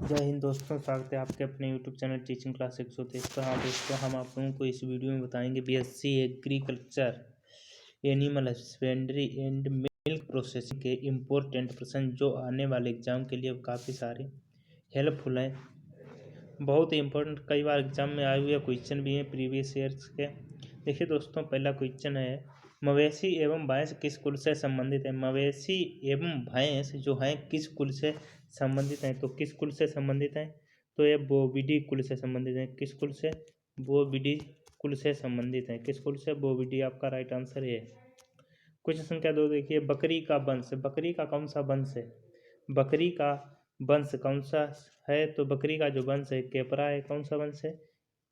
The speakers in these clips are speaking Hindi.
जय हिंद दोस्तों, स्वागत है आपके अपने यूट्यूब चैनल टीचिंग क्लास 123 पर। हाँ दोस्तों, हम आप लोगों को इस वीडियो में बताएंगे BSc agriculture animal husbandry and milk processing के इम्पोर्टेंट प्रश्न जो आने वाले एग्जाम के लिए काफ़ी सारे हेल्पफुल हैं, बहुत ही इम्पोर्टेंट। कई बार एग्जाम में आए हुए क्वेश्चन भी हैं प्रीवियस ईयर्स के। देखिए दोस्तों, पहला क्वेश्चन है, मवेशी एवं भैंस किस कुल से संबंधित है। मवेशी एवं भैंस जो हैं किस कुल से संबंधित हैं, तो किस कुल से संबंधित हैं, तो ये बोविडी कुल से संबंधित हैं। किस कुल से? बोविडी कुल से संबंधित हैं। किस कुल से? बोविडी। आपका राइट आंसर है। क्वेश्चन संख्या 2 देखिए, बकरी का वंश। बकरी का कौन सा वंश है? बकरी का वंश कौन सा है, तो बकरी का जो वंश है केपरा है। कौन सा वंश है?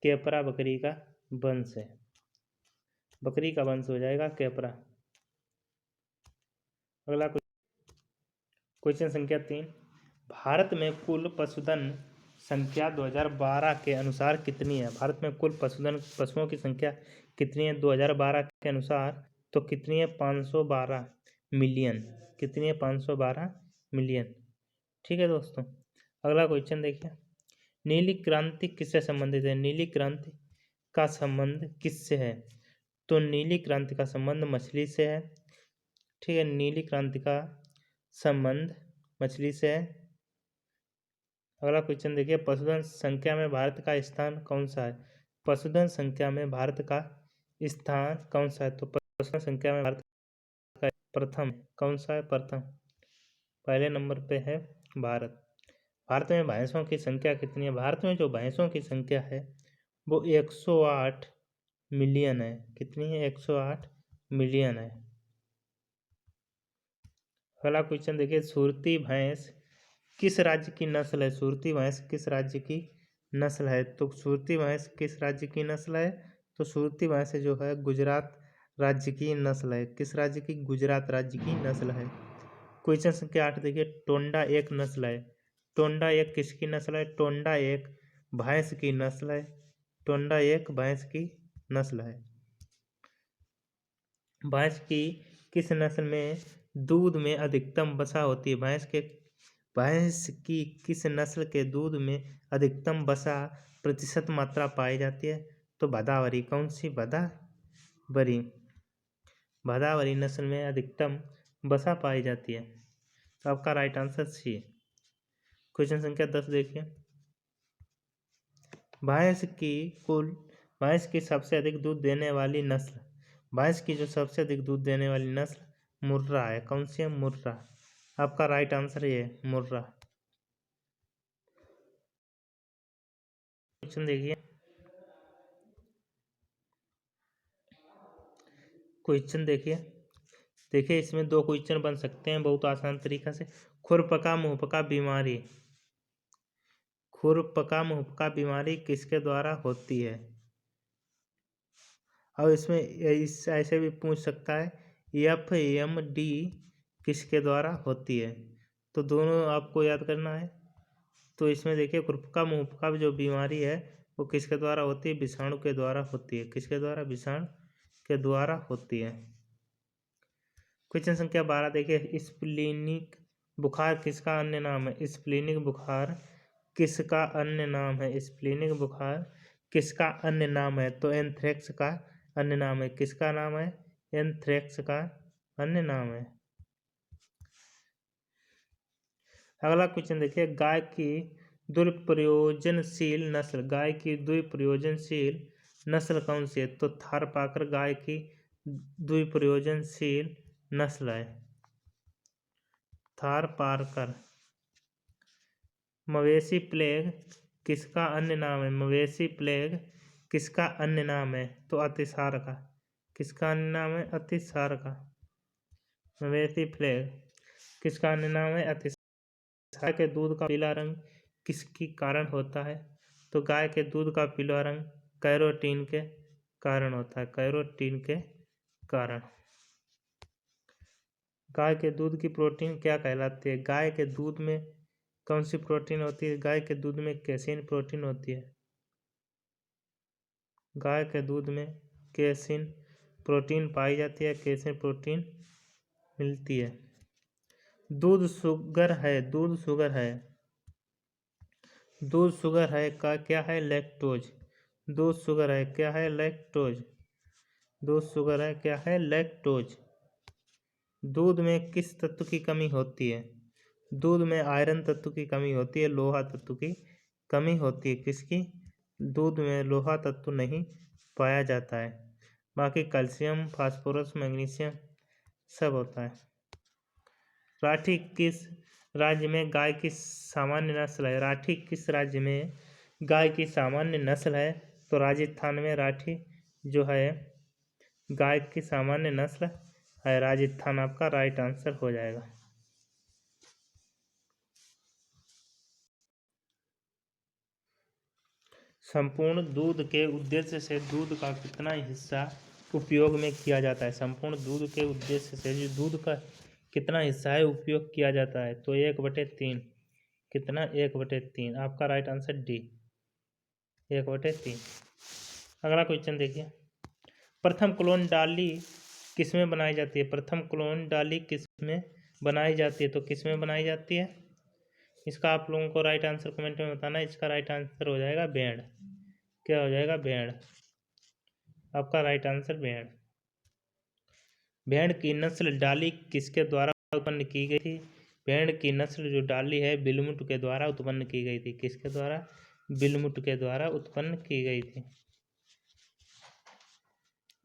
केपरा बकरी का वंश है। बकरी का वंश हो जाएगा केपरा। अगला क्वेश्चन संख्या 3, भारत में कुल पशुधन संख्या 2012 के अनुसार कितनी है। भारत में कुल पशुओं की संख्या कितनी है 2012 के अनुसार, तो कितनी है? 512 मिलियन। कितनी है? 512 मिलियन। ठीक है दोस्तों। अगला क्वेश्चन देखिए, नीली क्रांति किससे संबंधित है। नीली क्रांति का संबंध किससे है, तो नीली क्रांति का संबंध मछली से है। ठीक है, नीली क्रांति का संबंध मछली से है। अगला क्वेश्चन देखिए, पशुधन संख्या में भारत का स्थान कौन सा है। पशुधन संख्या में भारत का स्थान कौन सा है, तो पशुधन संख्या में भारत का प्रथम। कौन सा है? प्रथम, पहले नंबर पे है भारत। भारत में भैंसों की संख्या कितनी है। भारत में जो भैंसों की संख्या है वो 108 मिलियन है। कितनी है? 108 मिलियन है। अगला क्वेश्चन देखिए, सुरती भैंस किस राज्य की नस्ल है। सुरती भैंस किस राज्य की नस्ल है, तो सुरती भैंस किस राज्य की नस्ल है, तो सुरती भैंस जो है गुजरात राज्य की नस्ल है। किस राज्य की? गुजरात राज्य की नस्ल है। क्वेश्चन संख्या 8 देखिए, टोंडा एक नस्ल है। टोंडा एक किसकी नस्ल है? टोंडा एक भैंस की नस्ल है। टोंडा एक भैंस की नस्ल है। भैंस की किस नस्ल में दूध में अधिकतम वसा होती है। भैंस की किस नस्ल के दूध में अधिकतम वसा प्रतिशत मात्रा पाई जाती है, तो भदावरी। कौन सी? भदावरी। भदावरी नस्ल में अधिकतम वसा पाई जाती है, तो आपका राइट आंसर सी है। क्वेश्चन संख्या 10 देखिए, भैंस की सबसे अधिक दूध देने वाली नस्ल। भैंस की जो सबसे अधिक दूध देने वाली नस्ल मुर्रा है। कौन सी है? मुर्रा। आपका राइट आंसर ये है, मुर्रा। क्वेश्चन देखिए, देखिए इसमें 2 क्वेश्चन बन सकते हैं बहुत आसान तरीका से। खुरपका मुंहपका बीमारी। खुरपका मुंहपका बीमारी किसके द्वारा होती है। और इसमें ऐसे भी पूछ सकता है, FMD किसके द्वारा होती है, तो दोनों आपको याद करना है। तो इसमें देखिए, खुरपका मुंहपका जो बीमारी है वो किसके द्वारा होती है? विषाणु के द्वारा होती है। किसके द्वारा? विषाणु के द्वारा होती है। क्वेश्चन संख्या 12 देखिए, स्प्लीनिक बुखार किसका अन्य नाम है। स्प्लीनिक बुखार किसका अन्य नाम है। स्प्लीनिक बुखार किसका अन्य नाम है, तो एंथ्रेक्स का अन्य नाम है। किसका नाम है? एंथ्रेक्स का अन्य नाम है। अगला क्वेश्चन देखिए, गाय की द्विप्रयोजनशील नस्ल। गाय की द्विप्रयोजनशील नस्ल कौन सी है, तो थारपाकर गाय की द्विप्रयोजनशील नस्ल है, थारपारकर। मवेशी प्लेग किसका अन्य नाम है। मवेशी प्लेग किसका अन्य नाम है, तो अतिसार का। किसका अन्य नाम है? अतिसार का। मवेशी प्लेग किसका अन्य नाम है? अतिसार। गाय के दूध का पीला रंग किसके कारण होता है, तो गाय के दूध का पीला रंग कैरोटीन के कारण होता है। कैरोटीन के कारण। गाय के दूध की प्रोटीन क्या कहलाती है। गाय के दूध में कौन सी प्रोटीन होती है? गाय के दूध में कैसीन प्रोटीन होती है। गाय के दूध में कैसीन प्रोटीन पाई जाती है। कैसीन प्रोटीन मिलती है। दूध शुगर है। दूध शुगर है। दूध शुगर है का क्या है? लैक्टोज। दूध शुगर है क्या है? लैक्टोज। दूध शुगर है क्या है? लैक्टोज। दूध में किस तत्व की कमी होती है? दूध में आयरन तत्व की कमी होती है, लोहा तत्व की कमी होती है। किसकी? दूध में लोहा तत्व नहीं पाया जाता है, बाकी कैल्शियम, फास्फोरस, मैग्नीशियम सब होता है। राठी किस राज्य में गाय की सामान्य नस्ल है? राठी किस राज्य में गाय की सामान्य नस्ल है? तो राजस्थान में राठी जो है गाय की सामान्य नस्ल है। राजस्थान आपका राइट आंसर हो जाएगा। संपूर्ण दूध के उद्देश्य से दूध का कितना हिस्सा उपयोग में किया जाता है? संपूर्ण दूध के उद्देश्य से जो दूध का कितना हिस्सा है उपयोग किया जाता है? तो 1/3। कितना? 1/3। आपका राइट आंसर डी, 1/3। अगला क्वेश्चन देखिए, प्रथम क्लोन डाली किसमें बनाई जाती है? प्रथम क्लोन डाली किसमें बनाई जाती है? तो किसमें बनाई जाती है? इसका आप लोगों को राइट आंसर कमेंट में बताना है। इसका राइट आंसर हो जाएगा भेड़। क्या हो जाएगा? भेड़। आपका राइट आंसर भेड़। भेड़ की नस्ल डाली किसके द्वारा उत्पन्न की गई थी? भेड़ की नस्ल जो डाली है बिलमुट के द्वारा उत्पन्न की गई थी। किसके द्वारा? बिलमुट के द्वारा उत्पन्न की गई थी।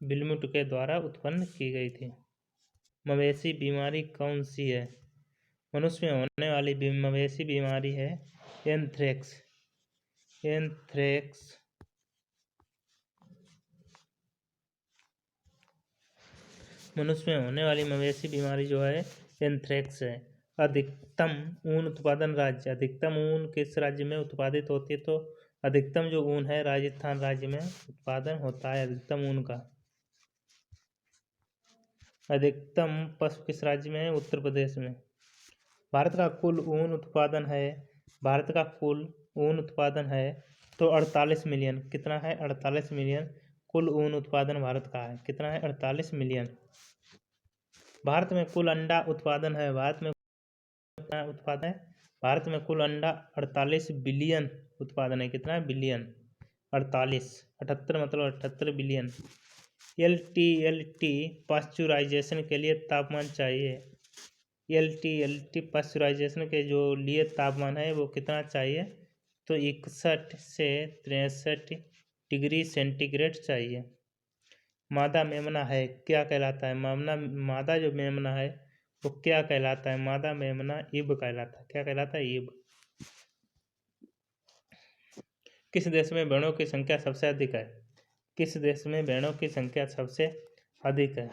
बिलमुट के द्वारा उत्पन्न की गई थी। मवेशी बीमारी कौन सी है? मनुष्य में होने वाली मवेशी बीमारी है एंथ्रेक्स। एंथ्रेक्स मनुष्य में होने वाली मवेशी बीमारी जो है एंथ्रेक्स है। अधिकतम ऊन उत्पादन राज्य, अधिकतम ऊन किस राज्य में उत्पादित होती है? तो अधिकतम जो ऊन है राजस्थान राज्य में उत्पादन होता है अधिकतम ऊन का। अधिकतम पशु किस राज्य में है? उत्तर प्रदेश में। भारत का कुल ऊन उत्पादन है, भारत का कुल ऊन उत्पादन है तो 48 मिलियन। कितना है? 48 मिलियन कुल ऊन उत्पादन भारत का है। कितना है? 48 मिलियन। भारत में कुल अंडा उत्पादन है, भारत में उत्पादन है, भारत में कुल अंडा 48 बिलियन उत्पादन है। कितना है? बिलियन। 48, 78 मतलब 78 बिलियन। एलटी पाश्चुराइजेशन के लिए तापमान चाहिए। एलटी पाश्चुराइजेशन के जो लिए तापमान है वो कितना चाहिए? तो 61 से 63 डिग्री सेंटीग्रेड चाहिए। मादा मेमना है क्या कहलाता है? मादा जो मेमना है वो क्या कहलाता है? मादा मेमना इब कहलाता है। क्या कहलाता है? इब। किस देश में भेड़ों की संख्या सबसे अधिक है? किस देश में भेड़ों की संख्या सबसे अधिक है?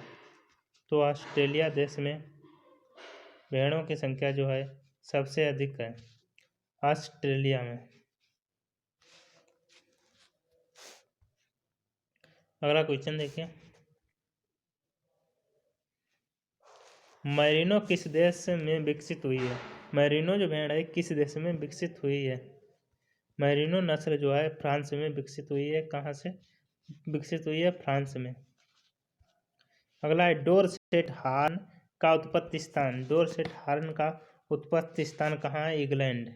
तो ऑस्ट्रेलिया देश में भेड़ों की संख्या जो है सबसे अधिक है, ऑस्ट्रेलिया में। अगला क्वेश्चन देखिए, मैरिनो किस देश में विकसित हुई है? मैरिनो जो भेड़ है किस देश में विकसित हुई है? मैरिनो नस्ल जो है फ्रांस में विकसित हुई है। कहाँ से विकसित हुई है? फ्रांस में। अगला है डोरसेट हॉर्न का उत्पत्ति स्थान। डोरसेट हॉर्न का उत्पत्ति स्थान कहाँ है? इंग्लैंड।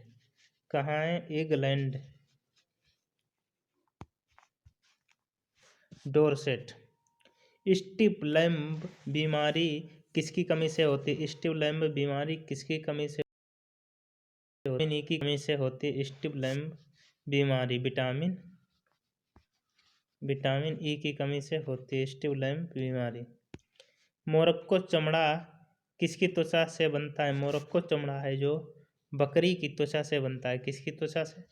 कहाँ है? इंग्लैंड। डोरसेट। स्टिफ लैम्ब बीमारी किसकी कमी से होती है? स्टिफ लैम्ब बीमारी किसकी कमी से होती है? की कमी से होती है स्टिफ लैम्ब बीमारी। विटामिन ई की कमी से होती है स्टिफ लैम्ब बीमारी। मोरक्को चमड़ा किसकी त्वचा से बनता है? मोरक्को चमड़ा है जो बकरी की त्वचा से बनता है। किसकी त्वचा से?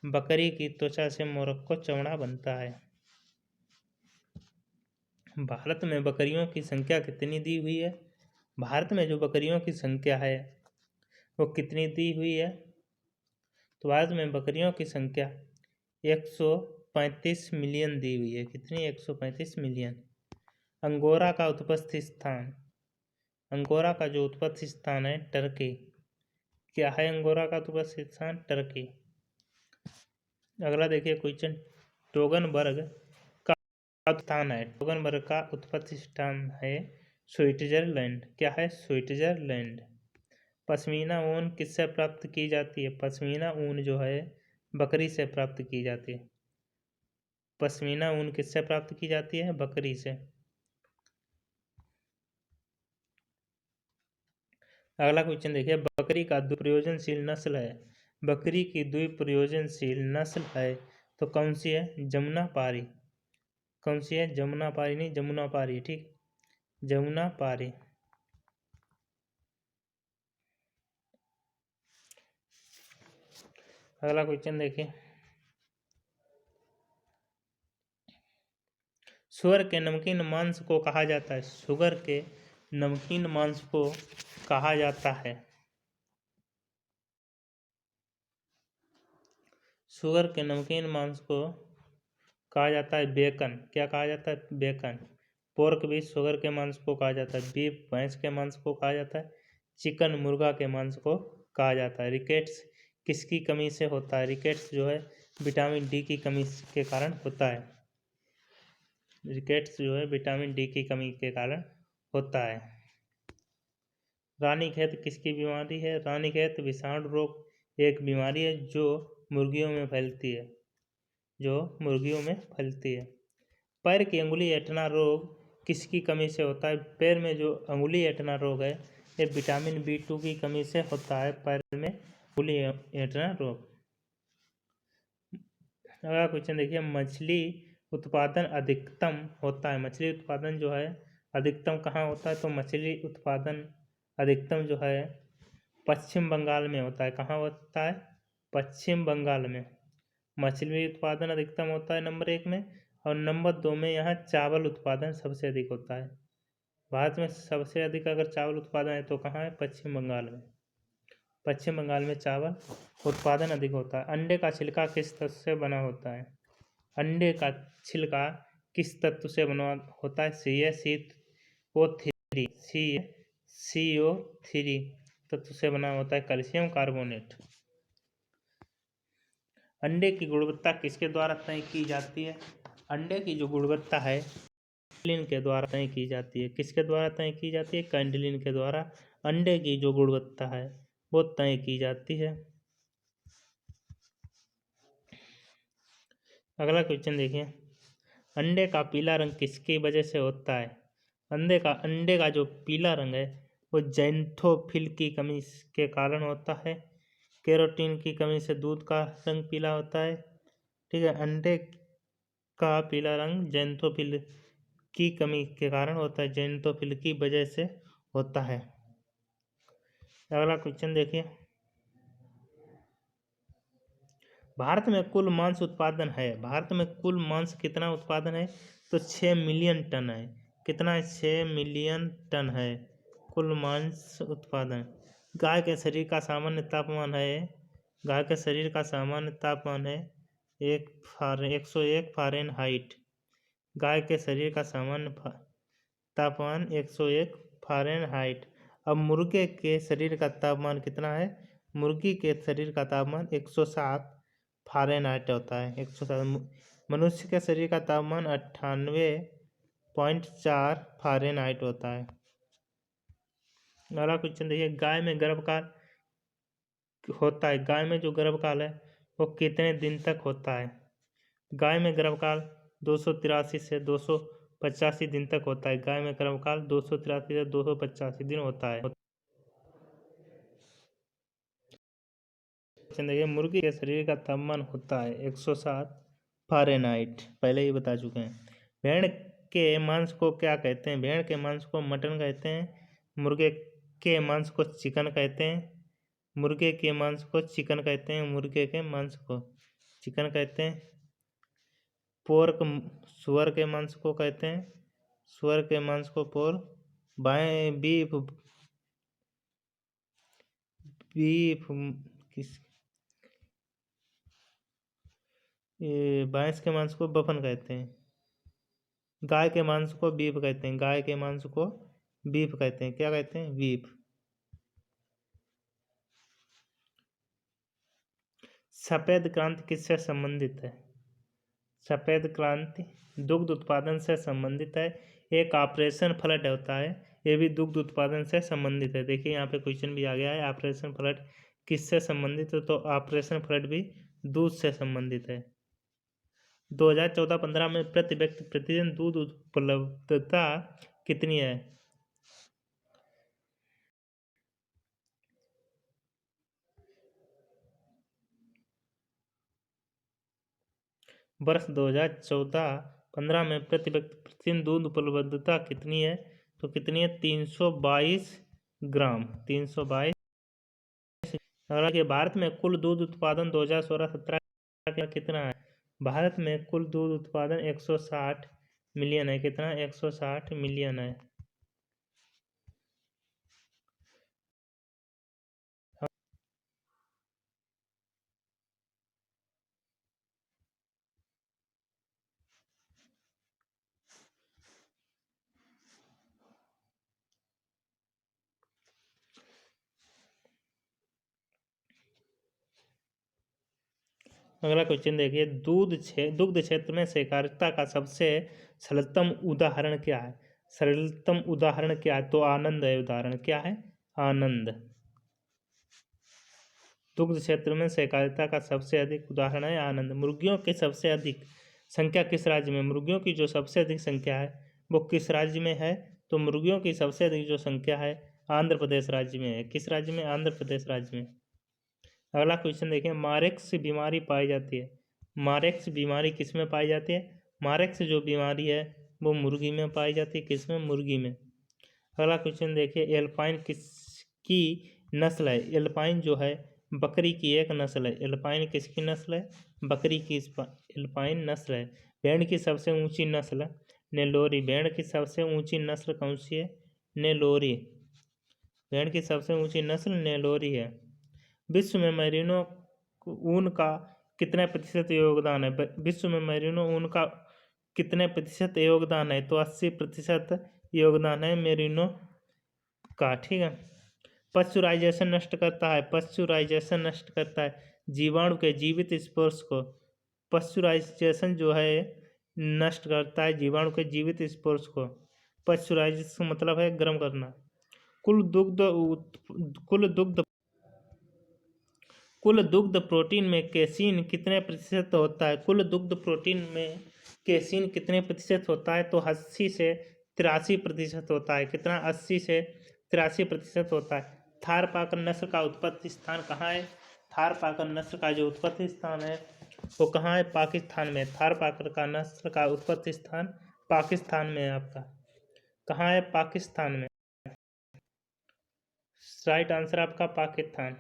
बकरी की त्वचा से मोरक्को चमड़ा बनता है। भारत में बकरियों की संख्या कितनी दी हुई है? भारत में जो बकरियों की संख्या है वो कितनी दी हुई है? तो भारत में बकरियों की संख्या 135 मिलियन दी हुई है। कितनी? 135 मिलियन। अंगोरा का उत्पत्ति स्थान, अंगोरा का जो उत्पत्ति स्थान है टर्की। क्या है अंगोरा का उत्पत्ति स्थान? टर्की। अगला देखिए क्वेश्चन, टोगनबर्ग का स्थान है, टोगनबर्ग का उत्पत्ति स्थान है स्विट्जरलैंड। क्या है? स्विट्जरलैंड। पश्मीना ऊन किससे प्राप्त की जाती है? पश्मीना ऊन जो है बकरी से प्राप्त की जाती है। पश्मीना ऊन किससे प्राप्त की जाती है? बकरी से। अगला क्वेश्चन देखिए, बकरी का द्विप्रयोजनशील नस्ल है। बकरी की द्विप्रयोजनशील नस्ल है तो कौन सी है? जमुनापारी। कौन सी है? जमुनापारी नहीं, जमुनापारी, ठीक, जमुनापारी। अगला क्वेश्चन देखिए, सुअर के नमकीन मांस को कहा जाता है। सुअर के नमकीन मांस को कहा जाता है। सुअर के नमकीन मांस को कहा जाता है बेकन। क्या कहा जाता है? बेकन। पोर्क भी सुअर के मांस को कहा जाता है। बीफ भैंस के मांस को कहा जाता है। चिकन मुर्गा के मांस को कहा जाता है। रिकेट्स किसकी कमी से होता है? रिकेट्स जो है विटामिन डी की कमी के कारण होता है। रिकेट्स जो है विटामिन डी की कमी के कारण होता है। रानीखेत किसकी बीमारी है? रानीखेत विषाणु रोग एक बीमारी है जो मुर्गियों में फैलती है। जो मुर्गियों में फैलती है। पैर की अंगुली ऐंठना रोग किसकी कमी से होता है? पैर में जो अंगुली ऐंठना रोग है ये विटामिन B2 की कमी से होता है। पैर में अंगुली ऐंठना रोग। अगला क्वेश्चन देखिए, मछली उत्पादन अधिकतम होता है। मछली उत्पादन जो है अधिकतम कहाँ होता है? तो मछली उत्पादन अधिकतम जो है पश्चिम बंगाल में होता है। कहाँ होता है? पश्चिम बंगाल में मछली उत्पादन अधिकतम होता है नंबर 1 में। और नंबर 2 में यहाँ चावल उत्पादन सबसे अधिक होता है। भारत में सबसे अधिक अगर चावल उत्पादन है तो कहाँ है? पश्चिम बंगाल में। पश्चिम बंगाल में चावल उत्पादन अधिक होता है। अंडे का छिलका किस तत्व से बना होता है? अंडे का छिलका किस तत्व से बना होता है? CO3 तत्व से बना होता है। Calcium carbonate. अंडे की गुणवत्ता किसके द्वारा तय की जाती है? अंडे की जो गुणवत्ता है कैंडलिन के द्वारा तय की जाती है। किसके द्वारा तय की जाती है? कैंडलिन के द्वारा अंडे की जो गुणवत्ता है वो तय की जाती है। अगला क्वेश्चन देखिए, अंडे का पीला रंग किसकी वजह से होता है? अंडे का जो पीला रंग है वो ज़ैंथोफिल की कमी के कारण होता है। कैरोटीन की कमी से दूध का रंग पीला होता है। ठीक है, अंडे का पीला रंग ज़ैंथोफिल की कमी के कारण होता है। ज़ैंथोफिल की वजह से होता है। अगला क्वेश्चन देखिए, भारत में कुल मांस उत्पादन है। भारत में कुल मांस कितना उत्पादन है? तो 6 मिलियन टन है। कितना है? 6 मिलियन टन है कुल मांस उत्पादन। गाय के शरीर का सामान्य तापमान है 101 फ़ारेनहाइट। गाय के शरीर का सामान्य तापमान 101 फ़ारेनहाइट। अब मुर्गे के शरीर का तापमान कितना है? मुर्गी के शरीर का तापमान 107 फ़ारेनहाइट होता है। 107। मनुष्य के शरीर का तापमान 98.4 फ़ारेनहाइट होता है। अगला क्वेश्चन देखिए, गाय में गर्भकाल होता है। गाय में जो गर्भकाल है वो कितने दिन तक होता है? गाय में गर्भकाल 283 से 285 दिन तक होता है। गाय में गर्भकाल 283 से 285 दिन होता है। देखिए, मुर्गी के शरीर का तापमान होता है 107 फ़ारेनहाइट, पहले ही बता चुके हैं। भेड़ के मांस को क्या कहते हैं? भेड़ के मांस को मटन कहते हैं। मुर्गे के मांस को चिकन कहते हैं। मुर्गे के मांस को चिकन कहते हैं। मुर्गे के मांस को चिकन कहते हैं। पोर्क सुअर के मांस को कहते हैं। सुअर के मांस को पोर्क। बीफ भैंस के मांस को बफन कहते हैं। गाय के मांस को बीफ कहते हैं। गाय के मांस को बीफ कहते हैं। क्या कहते हैं? बीफ। सफेद क्रांति किससे संबंधित है? सफेद क्रांति दुग्ध उत्पादन से संबंधित है। एक ऑपरेशन फ्लड होता है, ये भी दुग्ध उत्पादन से संबंधित है। देखिए यहाँ पे क्वेश्चन भी आ गया है, ऑपरेशन फ्लड किससे संबंधित है? तो ऑपरेशन फ्लड भी दूध से संबंधित है। 2014-15 में प्रति व्यक्ति प्रतिदिन दूध उपलब्धता कितनी है? वर्ष 2014-15 में प्रति व्यक्ति प्रतिदिन दूध उपलब्धता कितनी है? तो कितनी है? 322 ग्राम। 322। हालांकि भारत में कुल दूध उत्पादन 2016-17 का कितना है? भारत में कुल दूध उत्पादन 160 मिलियन है। कितना? 160 मिलियन है। अगला क्वेश्चन देखिए, दुग्ध क्षेत्र में सहकारिता का सबसे सरलतम उदाहरण क्या है? सरलतम उदाहरण क्या है? तो आनंद है उदाहरण। क्या है? आनंद। दुग्ध क्षेत्र में सहकारिता का सबसे अधिक उदाहरण है आनंद। मुर्गियों की सबसे अधिक संख्या किस राज्य में? मुर्गियों की जो सबसे अधिक संख्या है वो किस राज्य में है? तो मुर्गियों की सबसे अधिक जो संख्या है आंध्र प्रदेश राज्य में है। किस राज्य में? आंध्र प्रदेश राज्य में। अगला क्वेश्चन देखिए, मारेक्स बीमारी पाई जाती है। मारेक्स बीमारी किस में पाई जाती है? मारेक्स जो बीमारी है वो मुर्गी में पाई जाती है। किस में? मुर्गी में। अगला क्वेश्चन देखिए, एल्पाइन किसकी नस्ल है? एल्पाइन जो है बकरी की एक नस्ल है। एल्पाइन किसकी नस्ल है? बकरी की एल्पाइन नस्ल है। भेड़ की सबसे ऊंची नस्ल नेलोरी। भेड़ की सबसे ऊंची नस्ल कौन सी है? नेलोरी। भेड़ की सबसे ऊंची नस्ल नेलोरी है। विश्व में मेरिनो ऊन का कितने प्रतिशत योगदान है? विश्व में मेरिनो ऊन का कितने प्रतिशत योगदान है? तो 80% योगदान है मेरिनो का। ठीक है। पाश्चुराइजेशन नष्ट करता है। पाश्चुराइजेशन नष्ट करता है जीवाणु के जीवित स्पोर्स को। पाश्चुराइजेशन जो है नष्ट करता है जीवाणु के जीवित स्पोर्स को। पाश्चुराइजेशन मतलब है गर्म करना। कुल दुग्ध प्रोटीन में केसीन कितने प्रतिशत होता है? कुल दुग्ध प्रोटीन में केसीन कितने प्रतिशत होता है? तो 80 से 83% होता है। कितना? 80 से 83% होता है। थारपाकर नस्ल का उत्पत्ति स्थान कहाँ है? थारपाकर नस्ल का जो उत्पत्ति स्थान है वो कहाँ है? पाकिस्तान में। थारपाकर का नस्ल का उत्पत्ति स्थान पाकिस्तान में है आपका। कहाँ है? पाकिस्तान में। राइट आंसर आपका पाकिस्तान।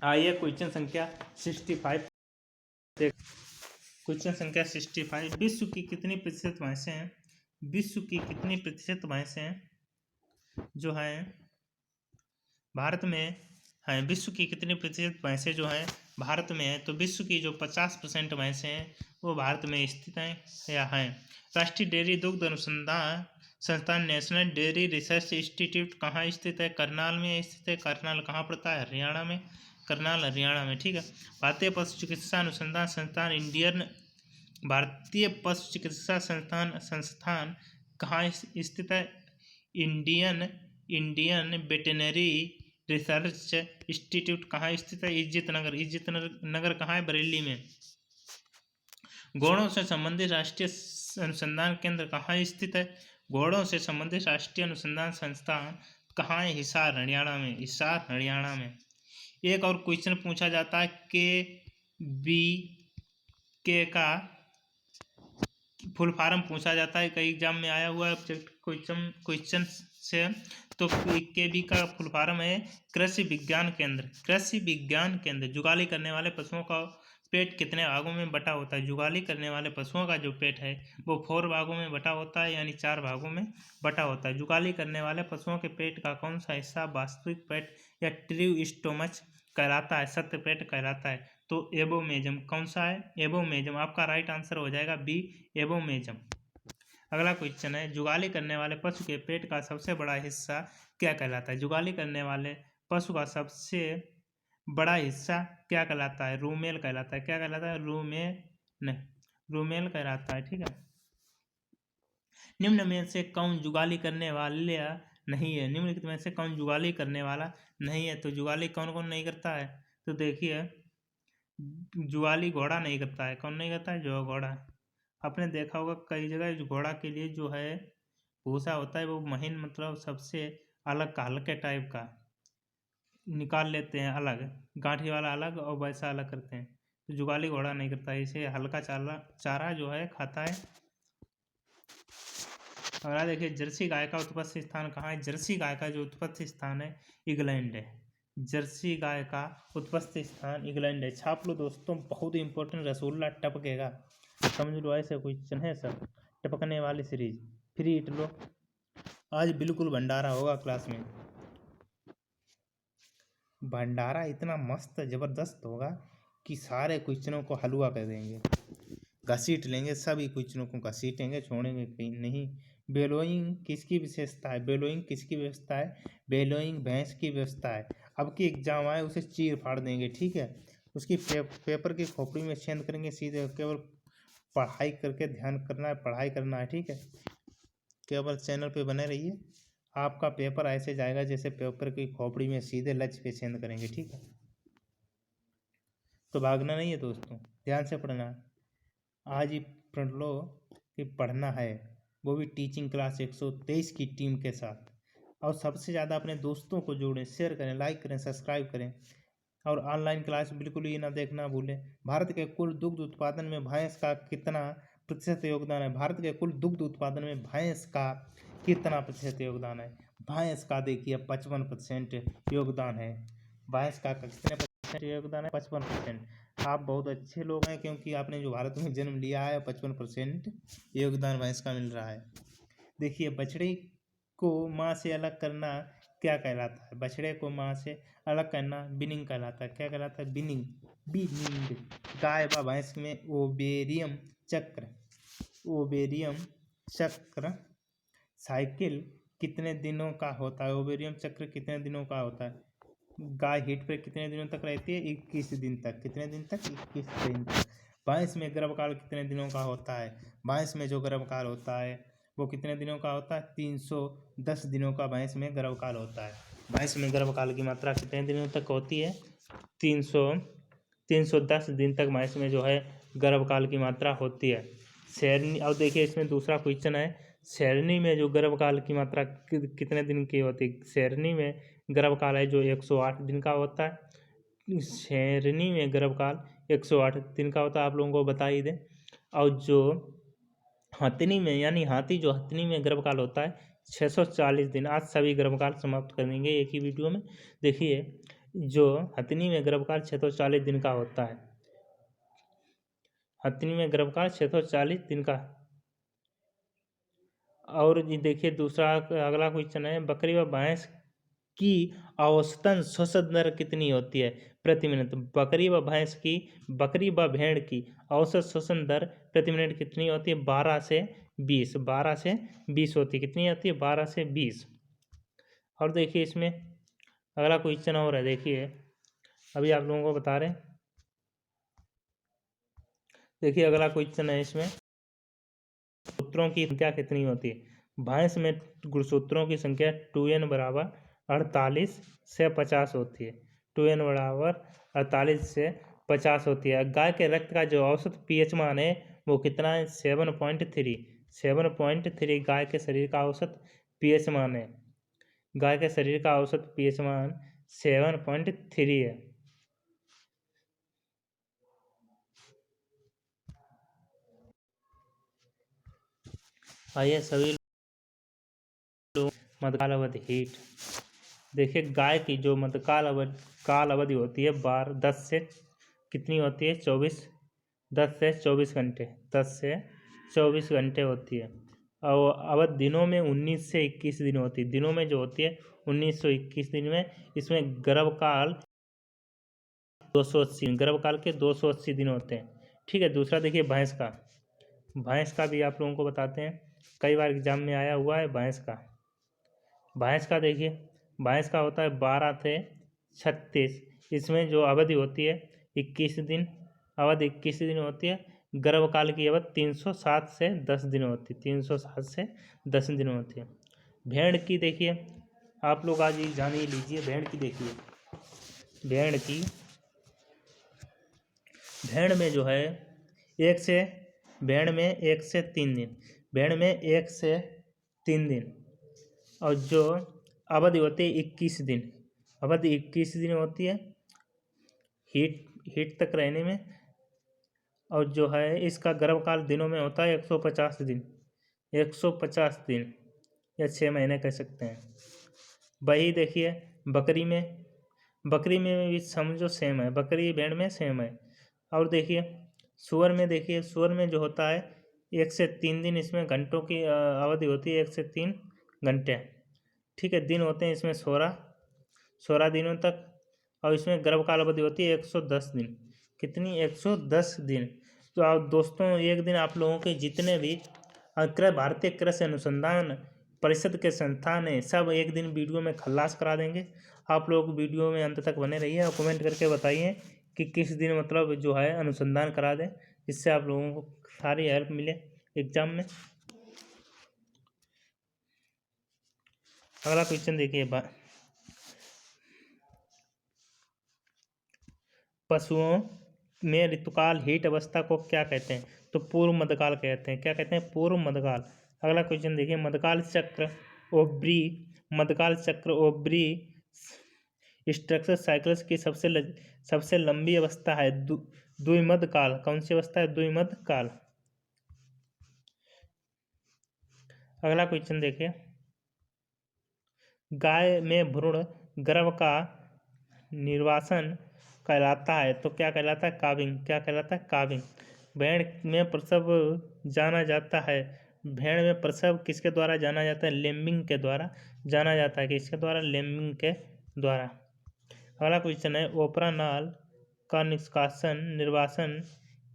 आइए क्वेश्चन संख्या 65। क्वेश्चन संख्या 65, विश्व की कितनी प्रतिशत भैंसें हैं? विश्व की कितनी प्रतिशत भैंसें जो हैं भारत में हैं? विश्व की कितनी प्रतिशत भैंसें जो हैं भारत में हैं? तो विश्व की जो 50% भैंसें हैं वो भारत में स्थित हैं या हैं। राष्ट्रीय डेयरी दुग्ध अनुसंधान संस्थान नेशनल डेयरी रिसर्च इंस्टीट्यूट कहाँ स्थित है? करनाल में स्थित है। करनाल कहाँ पड़ता है? हरियाणा में। करनाल हरियाणा में। ठीक है। भारतीय पशु चिकित्सा अनुसंधान संस्थान भारतीय पशु चिकित्सा संस्थान कहाँ स्थित है? इंडियन वेटेनरी रिसर्च इंस्टीट्यूट कहाँ स्थित है? इज्जत नगर कहाँ है? बरेली में। घोड़ों से संबंधित राष्ट्रीय अनुसंधान केंद्र कहाँ स्थित है? घोड़ों से संबंधित राष्ट्रीय अनुसंधान संस्थान कहाँ है? हिसार हरियाणा में। हिसार हरियाणा में। एक और क्वेश्चन पूछा जाता है के का फुल फॉर्म पूछा जाता है। कई एग्जाम में आया हुआ है क्वेश्चन से। तो केबी का फुल फॉर्म है कृषि विज्ञान केंद्र। कृषि विज्ञान केंद्र। जुगाली करने वाले पशुओं का पेट कितने भागों में बटा होता है? जुगाली करने वाले पशुओं का जो पेट है वो 4 भागों में बटा होता है, यानी 4 भागों में बटा होता है। जुगाली करने वाले पशुओं के पेट का कौन सा हिस्सा वास्तविक पेट या ट्रू स्टोमच कहलाता है? सत्य पेट कहलाता है। तो एबोमेजम कौन सा है? एबोमेजम। आपका राइट आंसर हो जाएगा बी, एबोमेजम। अगला क्वेश्चन है, जुगाली करने वाले पशु के पेट का सबसे बड़ा हिस्सा क्या कहलाता है? जुगाली करने वाले पशु का सबसे बड़ा हिस्सा क्या कहलाता है? रूमेल कहलाता है। क्या कहलाता है? रूमेल कहलाता है। ठीक है। निम्न में से कौन जुगाली करने वाले नहीं है। निम्नलिखित में से कौन जुगाली करने वाला नहीं है? तो जुगाली कौन कौन नहीं करता है? तो देखिए, जुगाली घोड़ा नहीं करता है। कौन नहीं करता है? जो घोड़ा। आपने देखा होगा कई जगह जो घोड़ा के लिए जो है भूसा होता है वो महीन, मतलब सबसे अलग का, हल्के टाइप का निकाल लेते हैं, अलग गांठी वाला अलग और वैसा अलग करते हैं। तो जुगाली घोड़ा नहीं करता है, इसे हल्का चारा जो है खाता है। और देखिए, जर्सी गाय का उत्पत्ति स्थान कहाँ है? जर्सी गाय का जो उत्पत्ति स्थान है इंग्लैंड है। जर्सी गाय का उत्पत्ति स्थान इंग्लैंड है। छाप लो दोस्तों, बहुत इंपॉर्टेंट। रसगुल्ला टपकेगा, समझ लो, ऐसे क्वेश्चन है सब टपकने वाली सीरीज। फ्री हिट लो, आज बिल्कुल भंडारा होगा क्लास में। भंडारा इतना मस्त ज़बरदस्त होगा कि सारे क्वेश्चनों को हलवा कर देंगे, घसीट लेंगे, सभी क्वेश्चनों को घसीटेंगे, छोड़ेंगे कहीं नहीं। बेलोइंग किसकी विशेषता है? बेलोइंग किसकी व्यवस्था है? बेलोइंग भैंस की व्यवस्था है। अब की एग्जाम आए उसे चीर फाड़ देंगे, ठीक है। उसकी पेपर की खोपड़ी में छेद करेंगे, सीधे केवल पढ़ाई करके ध्यान करना है, पढ़ाई करना है, ठीक है। केवल चैनल पे बने रहिए, आपका पेपर ऐसे जाएगा जैसे पेपर की खोपड़ी में सीधे लक्ष्य पे छेद करेंगे, ठीक है। तो भागना नहीं है दोस्तों, ध्यान से पढ़ना है। आज ही पढ़ लो कि पढ़ना है, वो भी टीचिंग क्लास 123 की टीम के साथ। और सबसे ज़्यादा अपने दोस्तों को जोड़ें, शेयर करें, लाइक करें, सब्सक्राइब करें। और ऑनलाइन क्लास बिल्कुल ही ना देखना भूलें। भारत के कुल दुग्ध उत्पादन में भैंस का कितना प्रतिशत योगदान है? भारत के कुल दुग्ध उत्पादन में भैंस का कितना प्रतिशत योगदान है? भैंस का देखिए 55% योगदान है। भैंस का कितने परसेंट योगदान है? 55%। आप बहुत अच्छे लोग हैं, क्योंकि आपने जो भारत में जन्म लिया है 55% योगदान भैंस का मिल रहा है। देखिए, बछड़े को माँ से अलग करना क्या कहलाता है? बछड़े को माँ से अलग करना बिनिंग कहलाता है। क्या कहलाता है? बिनिंग। बिनिंग। गाय व भैंस में ओवेरियम चक्र, ओवेरियम चक्र साइकिल कितने दिनों का होता है? ओवेरियम चक्र कितने दिनों का होता है? गाय हीट पे कितने दिनों तक रहती है? 21 दिन तक। कितने दिन तक? 21 दिन तक। भैंस में गर्भकाल कितने दिनों का होता है? भैंस में जो गर्भकाल होता है वो कितने दिनों का होता है? 310 दिनों का भैंस में गर्भकाल होता है। भैंस में गर्भकाल की मात्रा कितने दिनों तक होती है? 310 दिन तक भैंस में जो है गर्भकाल की मात्रा होती है। शेरनी, अब देखिए इसमें दूसरा क्वेश्चन है, शेरनी में जो गर्भकाल की मात्रा कितने दिन की होती है? शेरनी में गर्भकाल है जो 108 दिन का होता है। शेरनी में गर्भकाल 108 दिन का होता है, आप लोगों को बता ही दें। और जो हथनी में, यानी हाथी जो हथनी में गर्भकाल होता है 640 दिन। आज सभी गर्भकाल समाप्त कर देंगे एक ही वीडियो में। देखिए, जो हथनी में गर्भकाल 640 दिन का होता है, हथनी में गर्भकाल 640 दिन का। और ये देखिए दूसरा अगला क्वेश्चन है, बकरी व भैंस की औसतन श्वसन दर कितनी होती है प्रति मिनट? बकरी व भैंस की, बकरी व भेड़ की औसत श्वसन दर प्रति मिनट कितनी होती है? 12 से 20। 12 से 20 होती है। कितनी होती है? 12 से 20। और देखिए इसमें अगला क्वेश्चन और है, देखिए अभी आप लोगों को बता रहे हैं। देखिए अगला क्वेश्चन है, इसमें गुणसूत्रों की संख्या कितनी होती है? भैंस में गुणसूत्रों की संख्या 2n बराबर 48 से 50 होती है। 2n बराबर 48 से 50 होती है। गाय के रक्त का जो औसत pH मान है वो कितना है? 7.3। 7.3 गाय के शरीर का औसत pH मान है। गाय के शरीर का औसत pH मान 7.3 है। आइए सभी लोग मध्यकाल अवधि हीट। देखिए गाय की जो काल अवधि होती है 10 से कितनी होती है? 24। 10 से 24 घंटे। 10 से 24 घंटे होती है। और अवधि दिनों में 19 से 21 दिन होती है। दिनों में जो होती है 19 से 21 दिन में। इसमें गर्भकाल 280, गर्भकाल के 280 दिन होते हैं, ठीक है। दूसरा देखिए भैंस का। भैंस का भी आप लोगों को बताते हैं, कई बार एग्जाम में आया हुआ है भैंस का। भैंस का देखिए, भैंस का होता है 12 से 36। इसमें जो अवधि होती है 21 दिन, अवधि 21 दिन होती है। गर्भकाल की अवधि 307 से 10 दिन होती है। 307 से 10 दिन होती है। भेड़ की देखिए, आप लोग आज ये जान ही लीजिए। भेड़ की देखिए, भेड़ में जो है भेड़ में 1 से 3 दिन, भेड़ में 1 से 3 दिन, और जो अवधि होती है 21 दिन, अवधि 21 दिन होती है हीट तक रहने में। और जो है इसका गर्भकाल दिनों में होता है 150 दिन, 150 दिन या 6 महीने कह सकते हैं। वही देखिए बकरी में भी समझो सेम है, बकरी भेड़ में सेम है। और देखिए सूअर में जो होता है 1 से 3 दिन, इसमें घंटों की अवधि होती है 1 से 3 घंटे, ठीक है। दिन होते हैं इसमें 16 दिनों तक, और इसमें गर्भकाल अवधि होती है 110 दिन। कितनी? 110 दिन। तो आप दोस्तों एक दिन आप लोगों के जितने भी भारतीय कृषि अनुसंधान परिषद के संस्थान है, सब एक दिन वीडियो में खल्लास करा देंगे। आप लोग वीडियो में अंत तक बने रहिए और कमेंट करके बताइए कि किस दिन मतलब जो है अनुसंधान करा दें, जिससे आप लोगों को सारी हेल्प मिले एग्जाम में। अगला क्वेश्चन देखिए, पशुओं में ऋतुकाल हीट अवस्था को क्या कहते हैं? तो पूर्व मध्यकाल कहते हैं। क्या कहते हैं? पूर्व मध्यकाल। अगला क्वेश्चन देखिए, मध्यकाल चक्र ओब्री स्ट्रक्चर साइकिल्स की सबसे लंबी अवस्था है द्विमद काल। कौन सी अवस्था है? द्विमद काल। अगला क्वेश्चन देखिए, गाय में भ्रूण गर्भ का निर्वासन कहलाता है, तो क्या कहलाता है? काविंग। क्या कहलाता है? काविंग। भेड़ में प्रसव जाना जाता है, भेड़ में प्रसव किसके द्वारा जाना जाता है? लेम्बिंग के द्वारा जाना जाता है। किसके द्वारा? लेम्बिंग के द्वारा। अगला क्वेश्चन है, ओपरा नाल का निर्वासन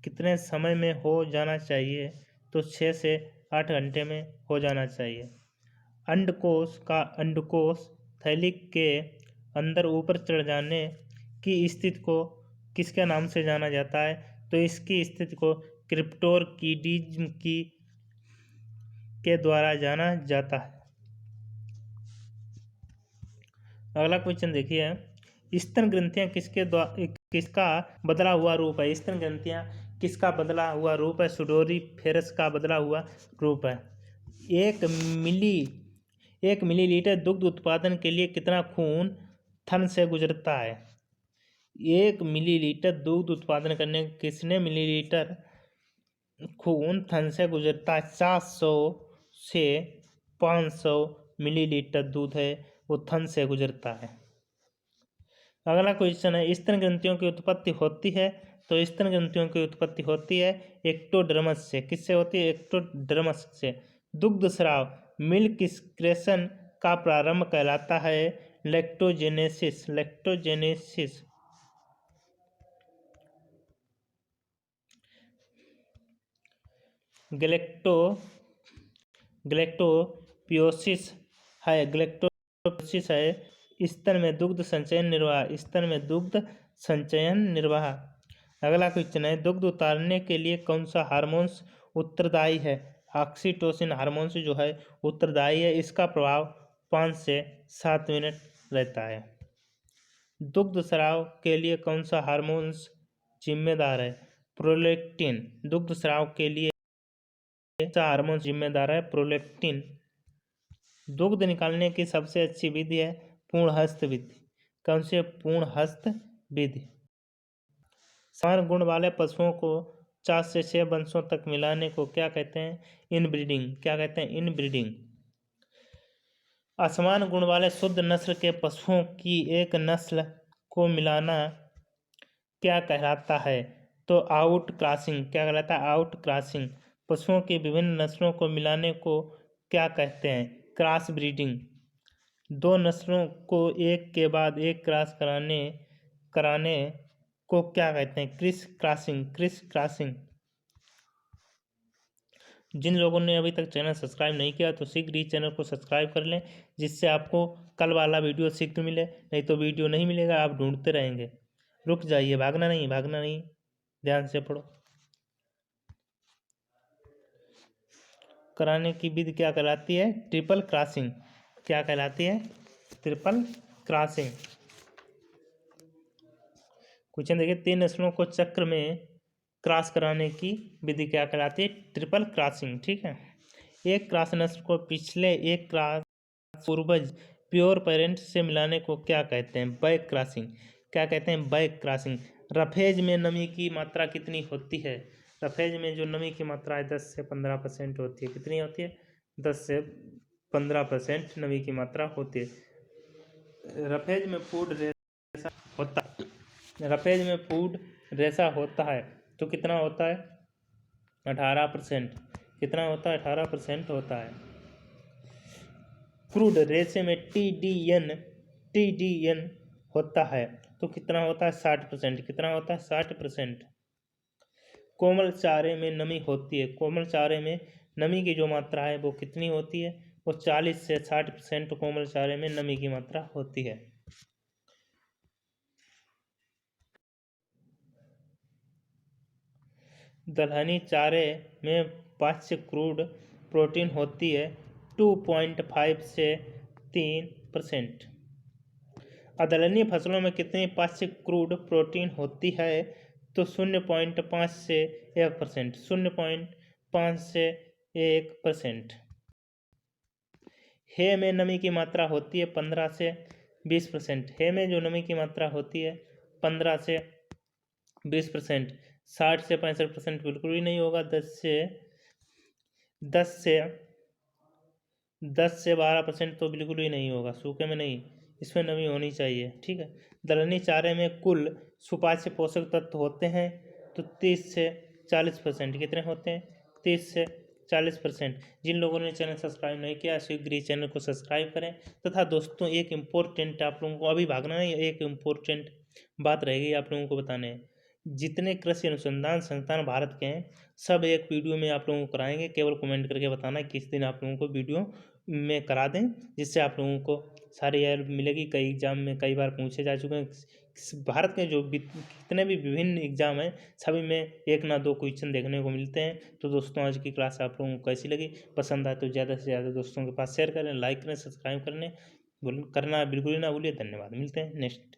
कितने समय में हो जाना चाहिए? तो 6 से 8 घंटे में हो जाना चाहिए। अंडकोश थैली के अंदर ऊपर चढ़ जाने की स्थिति को किसके नाम से जाना जाता है? तो इसकी स्थिति को क्रिप्टोर्किडिज्म के द्वारा जाना जाता है। अगला क्वेश्चन देखिए, स्तन ग्रंथियां किसका बदला हुआ रूप है? स्तन ग्रंथियां किसका बदला हुआ रूप है? सुडोरीफेरस का बदला हुआ रूप है। 1 मिलीलीटर दुग्ध उत्पादन के लिए कितना खून थन से गुजरता है? 1 मिलीलीटर दूध उत्पादन करने कितने मिलीलीटर खून थन से गुजरता है? 400 से 500 मिलीलीटर दूध है वो थन से गुजरता है। अगला क्वेश्चन है, स्तन ग्रंथियों की उत्पत्ति होती है? तो स्तन ग्रंथियों की उत्पत्ति होती है एक्टोडर्मस से। किससे होती है? एक्टोडर्मस से। दुग्ध स्राव मिल्क एक्सक्रीशन का प्रारंभ कहलाता है लैक्टोजेनेसिस। ग्लैक्टोपियोसिस है। स्तन में दुग्ध संचयन निर्वाह। अगला क्वेश्चन है, दुग्ध उतारने के लिए कौन सा हार्मोन्स उत्तरदायी है? ऑक्सीटोसिन हार्मोन्स जो है उत्तरदायी है। इसका प्रभाव 5 से 7 मिनट रहता है। दुग्ध स्राव के लिए कौन सा हार्मोन्स जिम्मेदार है? प्रोलैक्टिन। दुग्ध स्राव के लिए हार्मोन जिम्मेदार है प्रोलैक्टिन। दुग्ध निकालने की सबसे अच्छी विधि है पूर्ण हस्त विधि। कौन सी? पूर्ण हस्त विधि। समान गुण वाले पशुओं को 4 से 6 वंशों तक मिलाने को क्या कहते हैं? इनब्रीडिंग। क्या कहते हैं? इनब्रीडिंग। असमान गुण वाले शुद्ध नस्ल के पशुओं की एक नस्ल को मिलाना क्या कहलाता है? तो आउट क्रॉसिंग। क्या कहलाता है? Out crossing. पशुओं की विभिन्न नस्लों को मिलाने को क्या कहते हैं? Cross breeding. 2 नस्लों को एक के बाद एक क्रॉस कराने को क्या कहते हैं? Chris crossing. जिन लोगों ने अभी तक चैनल सब्सक्राइब नहीं किया तो शीघ्र ही चैनल को सब्सक्राइब कर लें, जिससे आपको कल वाला वीडियो शीघ्र मिले। नहीं तो वीडियो नहीं मिलेगा, आप ढूंढते रहेंगे। रुक जाइए, भागना नहीं, ध्यान से पढ़ो। कराने की विधि क्या कहलाती है? Triple crossing. क्या कहलाती है? Triple crossing. क्वेश्चन देखिए, 3 नस्लों को चक्र में क्रॉस कराने की विधि क्या कहलाती है? Triple crossing. ठीक है। एक क्रॉस नस्ल को पिछले एक क्रॉस पूर्वज प्योर पेरेंट से मिलाने को क्या कहते हैं? Back crossing. क्या कहते हैं? Back crossing. रफेज में नमी की मात्रा कितनी होती है? रफेज में जो नमी की मात्रा है 10 से 15% होती है। कितनी होती है? 10 से 15% नमी की मात्रा होती है। रफेज में फूड रेशा होता है। रफेज में फूड रेशा होता है तो कितना होता है? 18%। कितना होता है? 18% होता है। क्रूड रेशे में टीडीएन होता है तो कितना होता है? 60%। कितना होता है? 60%। कोमल चारे में नमी होती है। कोमल चारे में नमी की जो मात्रा है वो कितनी होती है? वो 40 से 60% कोमल चारे में नमी की मात्रा होती है। दलहनी चारे में पाच्य क्रूड प्रोटीन होती है 2.5 से 3%। अदलनी फसलों में कितनी पाच्य क्रूड प्रोटीन होती है? तो 0.5 से 1%। 0.5 से 1%। हे में नमी की मात्रा होती है 15 से 20%। हे में जो नमी की मात्रा होती है 15 से 20%। 60 से 65% बिल्कुल भी नहीं होगा। 10 से 12% तो बिल्कुल ही नहीं होगा। सूखे में नहीं, इसमें नमी होनी चाहिए। ठीक है। दलहनी चारे में कुल सुपाच्य पोषक तत्व होते हैं तो 30 से 40%। कितने होते हैं? 30 से 40%। जिन लोगों ने चैनल सब्सक्राइब नहीं किया शीघ्र ही चैनल को सब्सक्राइब करें। तथा दोस्तों, एक इम्पोर्टेंट आप लोगों को अभी भागना नहीं, एक इम्पोर्टेंट बात रहेगी आप लोगों को बताने। जितने कृषि अनुसंधान संस्थान भारत के हैं सब एक वीडियो में आप लोगों को कराएंगे। केवल कमेंट करके बताना किस दिन आप लोगों को वीडियो में करा दें, जिससे आप लोगों को सारी हेल्प मिलेगी। कई एग्जाम में कई बार पूछे जा चुके हैं। भारत के जो कितने भी विभिन्न एग्जाम हैं सभी में 1 ना 2 क्वेश्चन देखने को मिलते हैं। तो दोस्तों, आज की क्लास आप लोगों को कैसी लगी? पसंद आए तो ज़्यादा से ज़्यादा दोस्तों के पास शेयर करें, लाइक करें, सब्सक्राइब करना बिल्कुल ही ना भूलिए। धन्यवाद। मिलते हैं नेक्स्ट